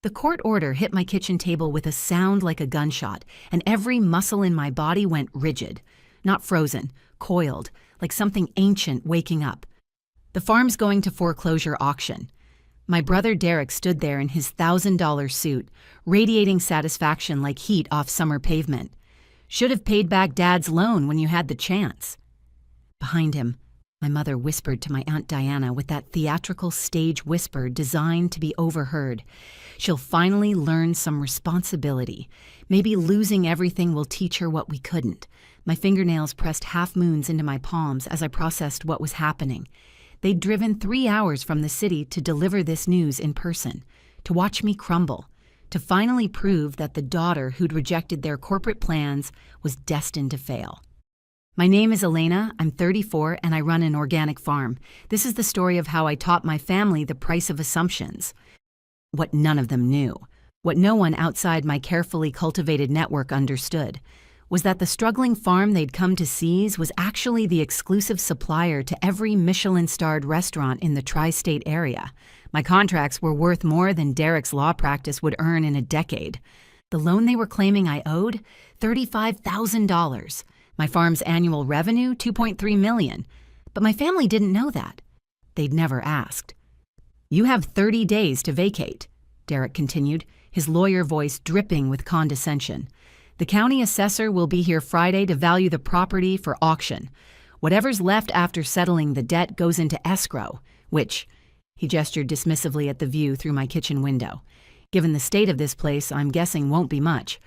The court order hit my kitchen table with a sound like a gunshot, and every muscle in my body went rigid. Not frozen, coiled, like something ancient waking up. The farm's going to foreclosure auction. My brother Derek stood there in his $1,000 suit, radiating satisfaction like heat off summer pavement. Should have paid back Dad's loan when you had the chance. Behind him, my mother whispered to my Aunt Diana with that theatrical stage whisper designed to be overheard. She'll finally learn some responsibility. Maybe losing everything will teach her what we couldn't. My fingernails pressed half moons into my palms as I processed what was happening. They'd driven 3 hours from the city to deliver this news in person, to watch me crumble, to finally prove that the daughter who'd rejected their corporate plans was destined to fail. My name is Elena, I'm 34, and I run an organic farm. This is the story of how I taught my family the price of assumptions. What none of them knew, what no one outside my carefully cultivated network understood, was that the struggling farm they'd come to seize was actually the exclusive supplier to every Michelin-starred restaurant in the tri-state area. My contracts were worth more than Derek's law practice would earn in a decade. The loan they were claiming I owed? $35,000. My farm's annual revenue? $2.3 million. But my family didn't know that. They'd never asked. "You have 30 days to vacate," Derek continued, his lawyer voice dripping with condescension. "The county assessor will be here Friday to value the property for auction. Whatever's left after settling the debt goes into escrow, which," he gestured dismissively at the view through my kitchen window. "Given the state of this place, I'm guessing won't be much."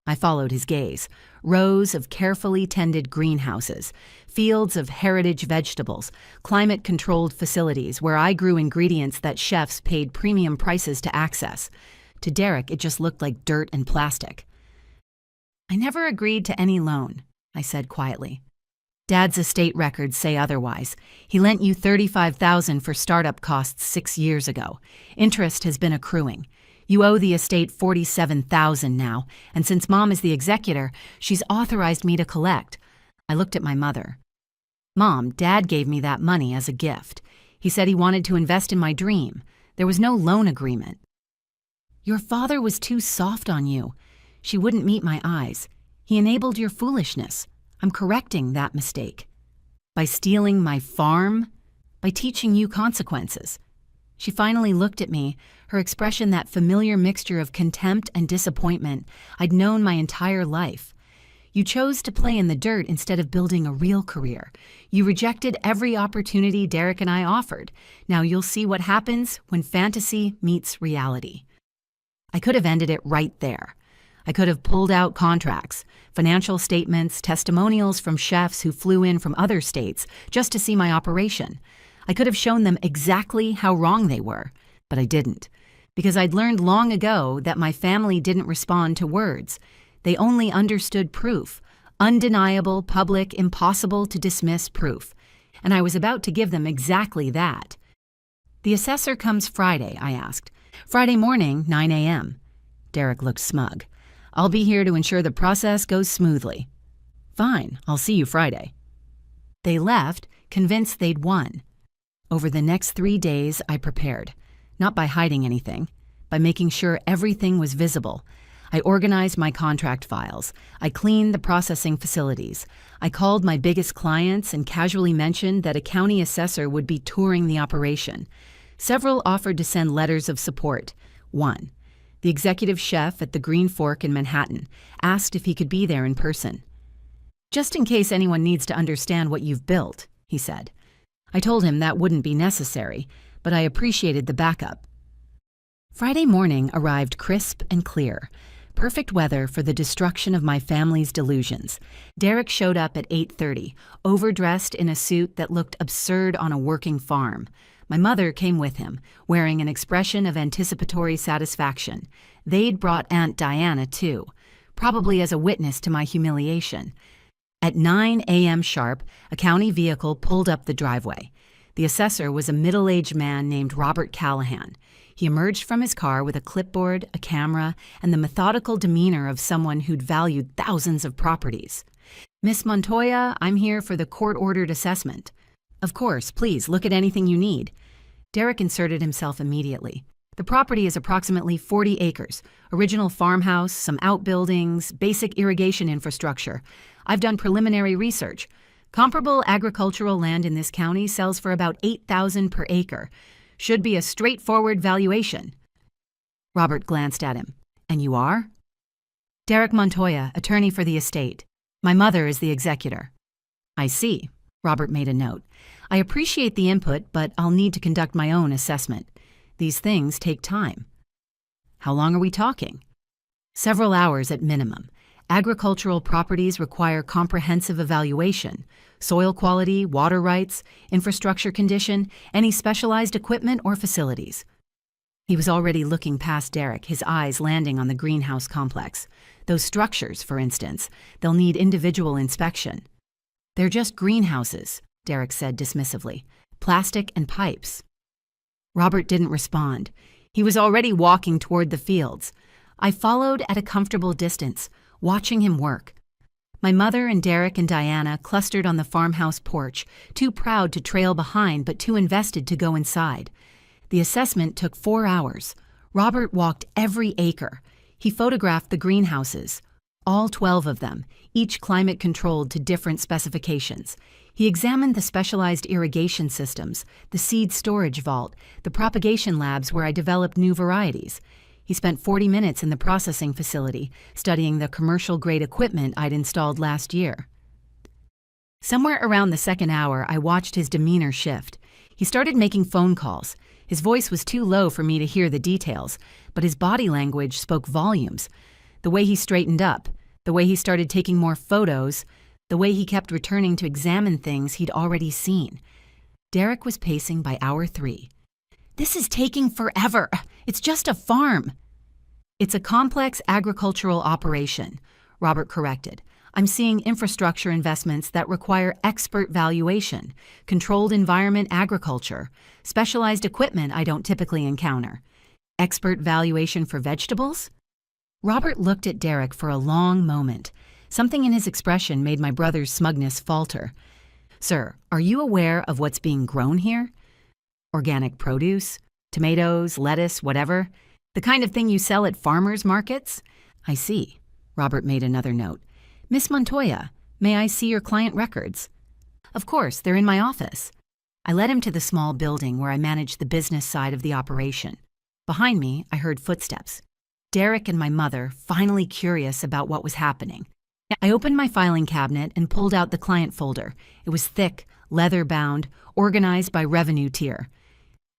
I followed his gaze. Rows of carefully tended greenhouses, fields of heritage vegetables, climate-controlled facilities where I grew ingredients that chefs paid premium prices to access. To Derek, it just looked like dirt and plastic. "I never agreed to any loan," I said quietly. "Dad's estate records say otherwise. He lent you $35,000 for startup costs 6 years ago. Interest has been accruing. You owe the estate $47,000 now, and since Mom is the executor, she's authorized me to collect." I looked at my mother. "Mom, Dad gave me that money as a gift. He said he wanted to invest in my dream. There was no loan agreement." "Your father was too soft on you." She wouldn't meet my eyes. "He enabled your foolishness. I'm correcting that mistake. By stealing my farm? By teaching you consequences." She finally looked at me, her expression that familiar mixture of contempt and disappointment I'd known my entire life. "You chose to play in the dirt instead of building a real career. You rejected every opportunity Derek and I offered. Now you'll see what happens when fantasy meets reality." I could have ended it right there. I could have pulled out contracts, financial statements, testimonials from chefs who flew in from other states just to see my operation. I could have shown them exactly how wrong they were, but I didn't, because I'd learned long ago that my family didn't respond to words. They only understood proof, undeniable, public, impossible to dismiss proof, and I was about to give them exactly that. "The assessor comes Friday," I asked. "Friday morning, 9 a.m. Derek looked smug. "I'll be here to ensure the process goes smoothly." "Fine, I'll see you Friday." They left, convinced they'd won. Over the next 3 days, I prepared, not by hiding anything, by making sure everything was visible. I organized my contract files. I cleaned the processing facilities. I called my biggest clients and casually mentioned that a county assessor would be touring the operation. Several offered to send letters of support. One, the executive chef at the Green Fork in Manhattan, asked if he could be there in person. "Just in case anyone needs to understand what you've built," he said. I told him that wouldn't be necessary, but I appreciated the backup. Friday morning arrived crisp and clear. Perfect weather for the destruction of my family's delusions. Derek showed up at 8:30, overdressed in a suit that looked absurd on a working farm. My mother came with him, wearing an expression of anticipatory satisfaction. They'd brought Aunt Diana, too, probably as a witness to my humiliation. At 9 a.m. sharp, a county vehicle pulled up the driveway. The assessor was a middle-aged man named Robert Callahan. He emerged from his car with a clipboard, a camera, and the methodical demeanor of someone who'd valued thousands of properties. "Miss Montoya, I'm here for the court-ordered assessment." "Of course, please, look at anything you need." Derek inserted himself immediately. The property is approximately 40 acres, original farmhouse, some outbuildings, basic irrigation infrastructure. I've done preliminary research. Comparable agricultural land in this county sells for about $8,000 per acre. Should be a straightforward valuation. Robert glanced at him. And you are? Derek Montoya, attorney for the estate. My mother is the executor. I see. Robert made a note. I appreciate the input, but I'll need to conduct my own assessment. These things take time. How long are we talking? Several hours at minimum. Agricultural properties require comprehensive evaluation. Soil quality, water rights, infrastructure condition, any specialized equipment or facilities. He was already looking past Derek, his eyes landing on the greenhouse complex. Those structures, for instance, they'll need individual inspection. They're just greenhouses, Derek said dismissively. Plastic and pipes. Robert didn't respond. He was already walking toward the fields. I followed at a comfortable distance, watching him work. My mother and Derek and Diana clustered on the farmhouse porch, too proud to trail behind but too invested to go inside. The assessment took 4 hours. Robert walked every acre. He photographed the greenhouses, all 12 of them, each climate-controlled to different specifications. He examined the specialized irrigation systems, the seed storage vault, the propagation labs where I developed new varieties. He spent 40 minutes in the processing facility, studying the commercial-grade equipment I'd installed last year. Somewhere around the second hour, I watched his demeanor shift. He started making phone calls. His voice was too low for me to hear the details, but his body language spoke volumes. The way he straightened up, the way he started taking more photos, the way he kept returning to examine things he'd already seen. Derek was pacing by hour 3. This is taking forever. It's just a farm. It's a complex agricultural operation, Robert corrected. I'm seeing infrastructure investments that require expert valuation, controlled environment agriculture, specialized equipment I don't typically encounter. Expert valuation for vegetables? Robert looked at Derek for a long moment. Something in his expression made my brother's smugness falter. Sir, are you aware of what's being grown here? Organic produce? Tomatoes, lettuce, whatever? The kind of thing you sell at farmers' markets? I see. Robert made another note. Miss Montoya, may I see your client records? Of course, they're in my office. I led him to the small building where I managed the business side of the operation. Behind me, I heard footsteps. Derek and my mother, finally curious about what was happening. I opened my filing cabinet and pulled out the client folder. It was thick, leather-bound, organized by revenue tier.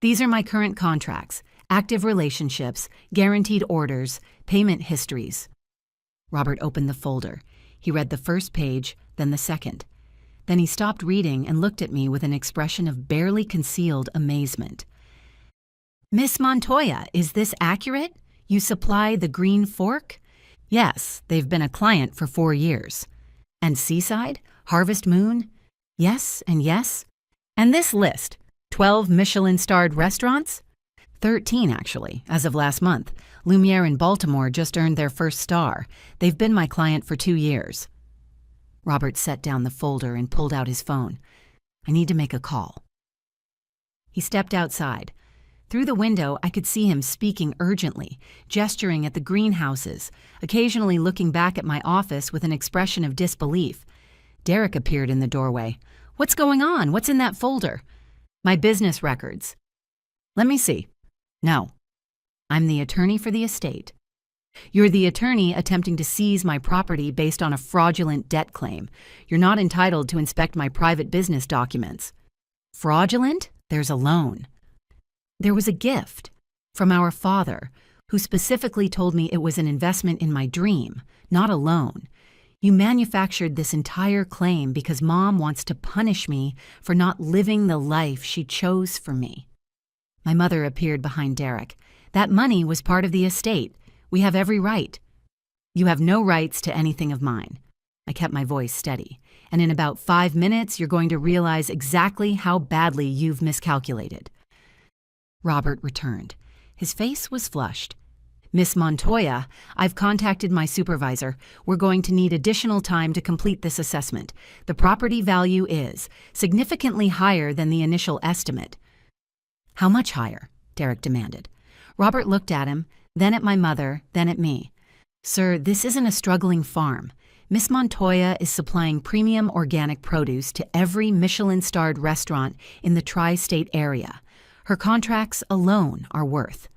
These are my current contracts, active relationships, guaranteed orders, payment histories. Robert opened the folder. He read the first page, then the second. Then he stopped reading and looked at me with an expression of barely concealed amazement. Miss Montoya, is this accurate? You supply the Green Fork? Yes, they've been a client for 4 years. And Seaside? Harvest Moon? Yes and yes. And this list, 12 Michelin-starred restaurants? 13, actually, as of last month. Lumiere in Baltimore just earned their first star. They've been my client for 2 years. Robert set down the folder and pulled out his phone. I need to make a call. He stepped outside. Through the window, I could see him speaking urgently, gesturing at the greenhouses, occasionally looking back at my office with an expression of disbelief. Derek appeared in the doorway. What's going on? What's in that folder? My business records. Let me see. No. I'm the attorney for the estate. You're the attorney attempting to seize my property based on a fraudulent debt claim. You're not entitled to inspect my private business documents. Fraudulent? There's a loan. There was a gift from our father, who specifically told me it was an investment in my dream, not a loan. You manufactured this entire claim because Mom wants to punish me for not living the life she chose for me. My mother appeared behind Derek. That money was part of the estate. We have every right. You have no rights to anything of mine. I kept my voice steady. And in about 5 minutes, you're going to realize exactly how badly you've miscalculated. Robert returned. His face was flushed. Miss Montoya, I've contacted my supervisor. We're going to need additional time to complete this assessment. The property value is significantly higher than the initial estimate. How much higher? Derek demanded. Robert looked at him, then at my mother, then at me. Sir, this isn't a struggling farm. Miss Montoya is supplying premium organic produce to every Michelin-starred restaurant in the tri-state area. Her contracts alone are worth.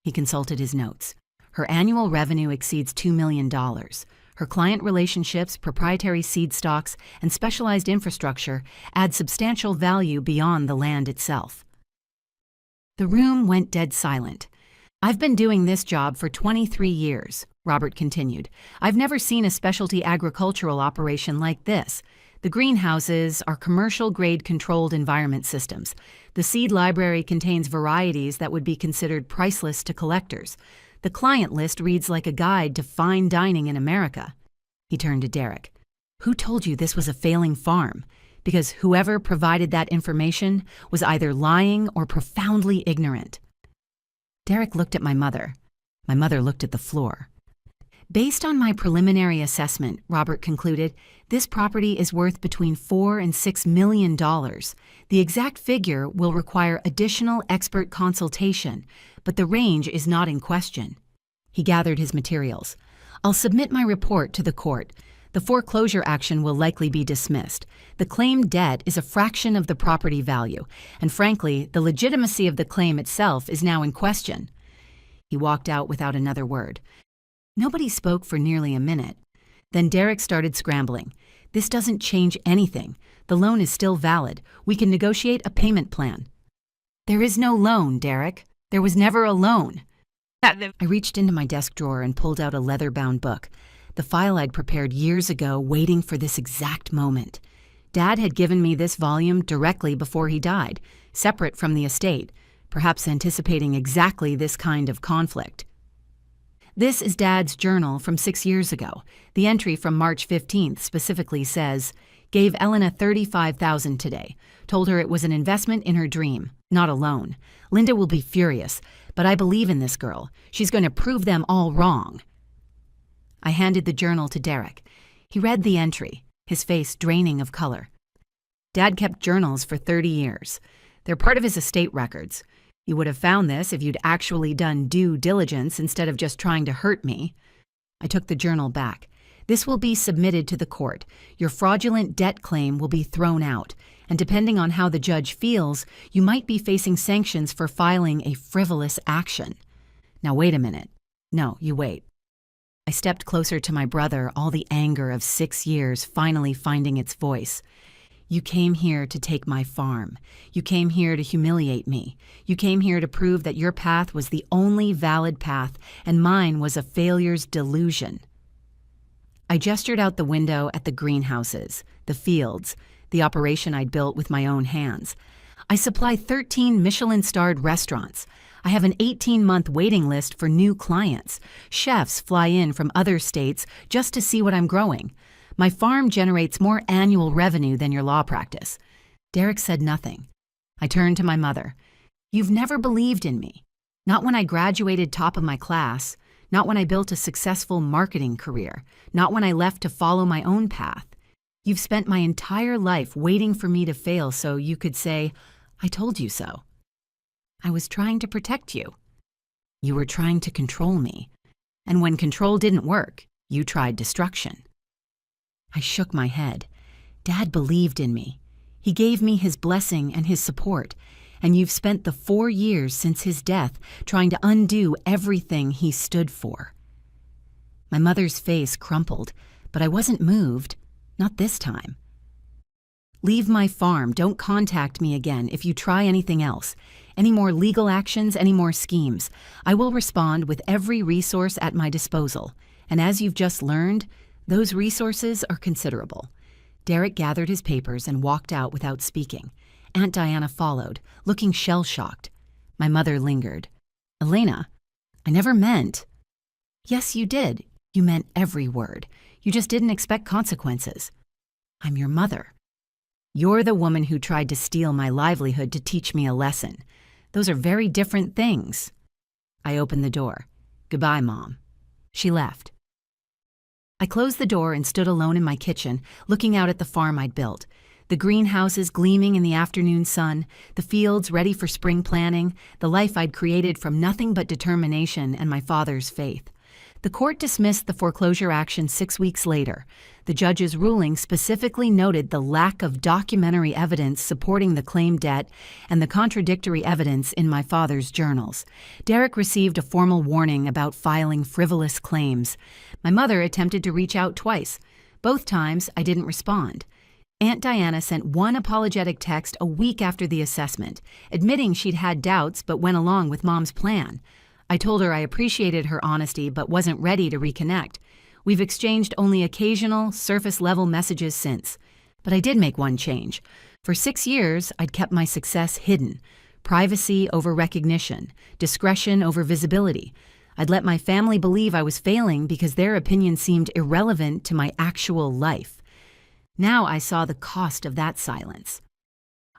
He consulted his notes. Her annual revenue exceeds $2 million. Her client relationships, proprietary seed stocks, and specialized infrastructure add substantial value beyond the land itself. The room went dead silent. I've been doing this job for 23 years, Robert continued. I've never seen a specialty agricultural operation like this. The greenhouses are commercial-grade controlled environment systems. The seed library contains varieties that would be considered priceless to collectors. The client list reads like a guide to fine dining in America. He turned to Derek. Who told you this was a failing farm? Because whoever provided that information was either lying or profoundly ignorant. Derek looked at my mother. My mother looked at the floor. Based on my preliminary assessment, Robert concluded, this property is worth between $4 and $6 million. The exact figure will require additional expert consultation, but the range is not in question. He gathered his materials. I'll submit my report to the court. The foreclosure action will likely be dismissed. The claimed debt is a fraction of the property value, and frankly, the legitimacy of the claim itself is now in question. He walked out without another word. Nobody spoke for nearly a minute. Then Derek started scrambling. This doesn't change anything. The loan is still valid. We can negotiate a payment plan. There is no loan, Derek. There was never a loan. I reached into my desk drawer and pulled out a leather-bound book, the file I'd prepared years ago, waiting for this exact moment. Dad had given me this volume directly before he died, separate from the estate, perhaps anticipating exactly this kind of conflict. This is Dad's journal from 6 years ago. The entry from March 15th specifically says, gave Elena $35,000 today. Told her it was an investment in her dream, not a loan. Linda will be furious, but I believe in this girl. She's going to prove them all wrong. I handed the journal to Derek. He read the entry, his face draining of color. Dad kept journals for 30 years. They're part of his estate records. You would have found this if you'd actually done due diligence instead of just trying to hurt me. I took the journal back. This will be submitted to the court. Your fraudulent debt claim will be thrown out, and depending on how the judge feels, you might be facing sanctions for filing a frivolous action. Now wait a minute. No, you wait. I stepped closer to my brother, all the anger of 6 years finally finding its voice. You came here to take my farm. You came here to humiliate me. You came here to prove that your path was the only valid path and mine was a failure's delusion. I gestured out the window at the greenhouses, the fields, the operation I'd built with my own hands. I supply 13 Michelin-starred restaurants. I have an 18-month waiting list for new clients. Chefs fly in from other states just to see what I'm growing. My farm generates more annual revenue than your law practice. Derek said nothing. I turned to my mother. You've never believed in me. Not when I graduated top of my class. Not when I built a successful marketing career. Not when I left to follow my own path. You've spent my entire life waiting for me to fail so you could say, I told you so. I was trying to protect you. You were trying to control me. And when control didn't work, you tried destruction. I shook my head. Dad believed in me. He gave me his blessing and his support, and you've spent the 4 years since his death trying to undo everything he stood for. My mother's face crumpled, but I wasn't moved, not this time. Leave my farm. Don't contact me again if you try anything else. Any more legal actions, any more schemes. I will respond with every resource at my disposal, and as you've just learned, those resources are considerable. Derek gathered his papers and walked out without speaking. Aunt Diana followed, looking shell-shocked. My mother lingered. Elena, I never meant. Yes, you did. You meant every word. You just didn't expect consequences. I'm your mother. You're the woman who tried to steal my livelihood to teach me a lesson. Those are very different things. I opened the door. Goodbye, Mom. She left. I closed the door and stood alone in my kitchen, looking out at the farm I'd built. The The greenhouses gleaming in the afternoon sun, the fields ready for spring planting, the life I'd created from nothing but determination and my father's faith. The court dismissed the foreclosure action 6 weeks later. The judge's ruling specifically noted the lack of documentary evidence supporting the claimed debt and the contradictory evidence in my father's journals. Derek received a formal warning about filing frivolous claims. My mother attempted to reach out twice. Both times, I didn't respond. Aunt Diana sent one apologetic text a week after the assessment, admitting she'd had doubts but went along with Mom's plan. I told her I appreciated her honesty but wasn't ready to reconnect. We've exchanged only occasional, surface-level messages since. But I did make one change. For 6 years, I'd kept my success hidden. Privacy over recognition, discretion over visibility. I'd let my family believe I was failing because their opinion seemed irrelevant to my actual life. Now I saw the cost of that silence.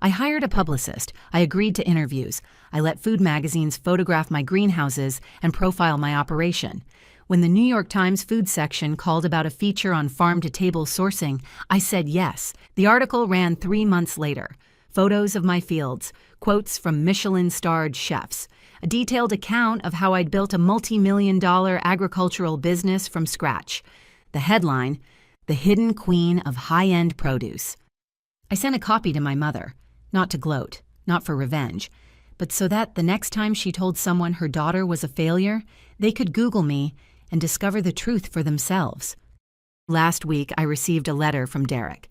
I hired a publicist. I agreed to interviews. I let food magazines photograph my greenhouses and profile my operation. When the New York Times food section called about a feature on farm-to-table sourcing, I said yes. The article ran 3 months later. Photos of my fields, quotes from Michelin-starred chefs, a detailed account of how I'd built a multi-million-dollar agricultural business from scratch. The headline, "The Hidden Queen of High-End Produce." I sent a copy to my mother. Not to gloat, not for revenge, but so that the next time she told someone her daughter was a failure, they could Google me and discover the truth for themselves. Last week, I received a letter from Derek.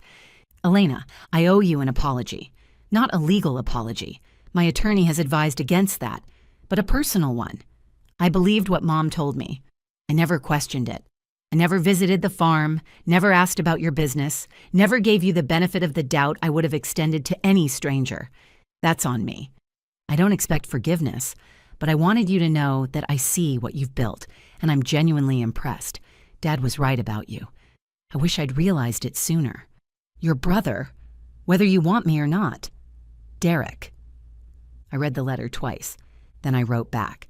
"Elena, I owe you an apology. Not a legal apology. My attorney has advised against that, but a personal one. I believed what Mom told me. I never questioned it. I never visited the farm, never asked about your business, never gave you the benefit of the doubt I would have extended to any stranger. That's on me. I don't expect forgiveness, but I wanted you to know that I see what you've built, and I'm genuinely impressed. Dad was right about you. I wish I'd realized it sooner. Your brother, whether you want me or not. Derek." I read the letter twice. Then I wrote back.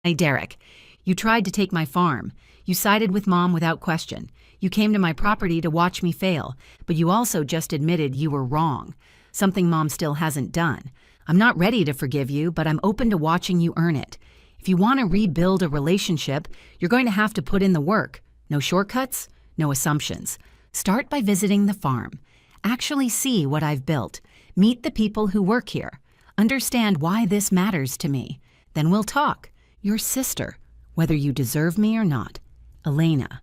"Hey, Derek, you tried to take my farm. You sided with Mom without question. You came to my property to watch me fail, but you also just admitted you were wrong, something Mom still hasn't done. I'm not ready to forgive you, but I'm open to watching you earn it. If you want to rebuild a relationship, you're going to have to put in the work. No shortcuts, no assumptions. Start by visiting the farm. Actually see what I've built. Meet the people who work here. Understand why this matters to me. Then we'll talk. Your sister, whether you deserve me or not. Elena."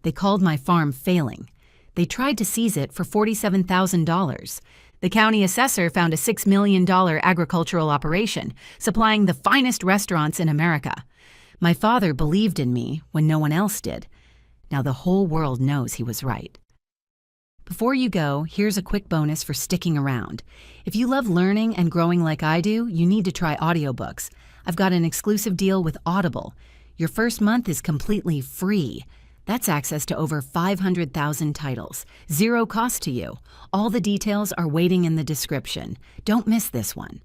They called my farm failing. They tried to seize it for $47,000. The county assessor found a $6 million agricultural operation, supplying the finest restaurants in America. My father believed in me when no one else did. Now the whole world knows he was right. Before you go, here's a quick bonus for sticking around. If you love learning and growing like I do, you need to try audiobooks. I've got an exclusive deal with Audible. Your first month is completely free. That's access to over 500,000 titles. Zero cost to you. All the details are waiting in the description. Don't miss this one.